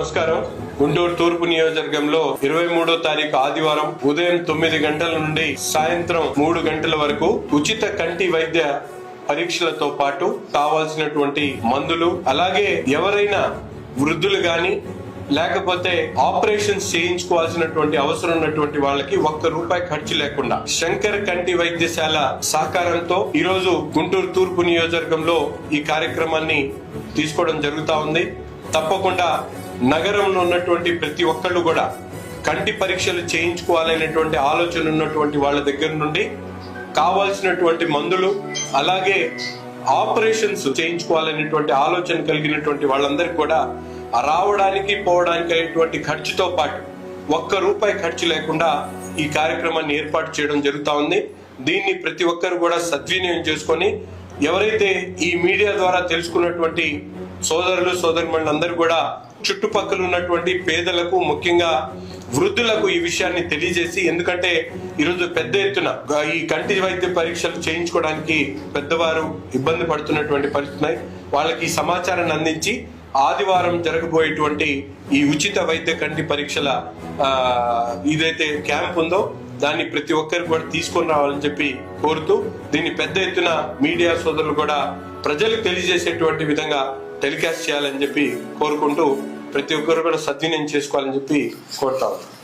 నమస్కారం. గుంటూరు తూర్పు నియోజకవర్గంలో 23వ తారీఖు ఆదివారం ఉదయం 9 గంటల నుండి సాయంత్రం 3 గంటల వరకు ఉచిత కంటి వైద్య పరీక్షలతో పాటు కావాల్సినటువంటి మందులు, అలాగే ఎవరైనా వృద్ధులు గాని లేకపోతే ఆపరేషన్స్ చేయించుకోవాల్సినటువంటి అవసరం ఉన్నటువంటి వాళ్ళకి ₹1 ఖర్చు లేకుండా శంకర్ కంటి వైద్యశాల సహకారంతో ఈ రోజు గుంటూరు తూర్పు నియోజకవర్గంలో ఈ కార్యక్రమాన్ని తీసుకోవడం జరుగుతా ఉంది. తప్పకుండా నగరంలో ఉన్నటువంటి ప్రతి ఒక్కళ్ళు కూడా కంటి పరీక్షలు చేయించుకోవాలనేటువంటి ఆలోచన ఉన్నటువంటి వాళ్ళ దగ్గర నుండి కావాల్సినటువంటి మందులు, అలాగే ఆపరేషన్స్ చేయించుకోవాలనేటువంటి ఆలోచన కలిగినటువంటి వాళ్ళందరికీ కూడా రావడానికి పోవడానికి అయినటువంటి ఖర్చుతో పాటు ₹1 ఖర్చు లేకుండా ఈ కార్యక్రమాన్ని ఏర్పాటు చేయడం జరుగుతా ఉంది. దీన్ని ప్రతి ఒక్కరు కూడా సద్వినియోగం చేసుకొని ఎవరైతే ఈ మీడియా ద్వారా తెలుసుకున్నటువంటి సోదరులు సోదరిమణులందరూ కూడా చుట్టుపక్కల ఉన్నటువంటి పేదలకు, ముఖ్యంగా వృద్ధులకు ఈ విషయాన్ని తెలియజేసి, ఎందుకంటే ఈరోజు పెద్ద ఎత్తున ఈ కంటి వైద్య పరీక్షలు చేయించుకోవడానికి పెద్దవారు ఇబ్బంది పడుతున్నటువంటి పరిస్థితి, వాళ్ళకి ఈ సమాచారాన్ని అందించి ఆదివారం జరగబోయేటువంటి ఈ ఉచిత వైద్య కంటి పరీక్షల ఇదైతే క్యాంప్ ఉందో దాన్ని ప్రతి ఒక్కరు కూడా తీసుకొని రావాలని చెప్పి కోరుతూ, దీన్ని పెద్ద ఎత్తున మీడియా సోదరులు కూడా ప్రజలకు తెలియజేసేటువంటి విధంగా టెలికాస్ట్ చేయాలని చెప్పి కోరుకుంటూ ప్రతి ఒక్కరు కూడా సద్వినియోగం చేసుకోవాలని చెప్పి కోరుతా ఉన్నాను.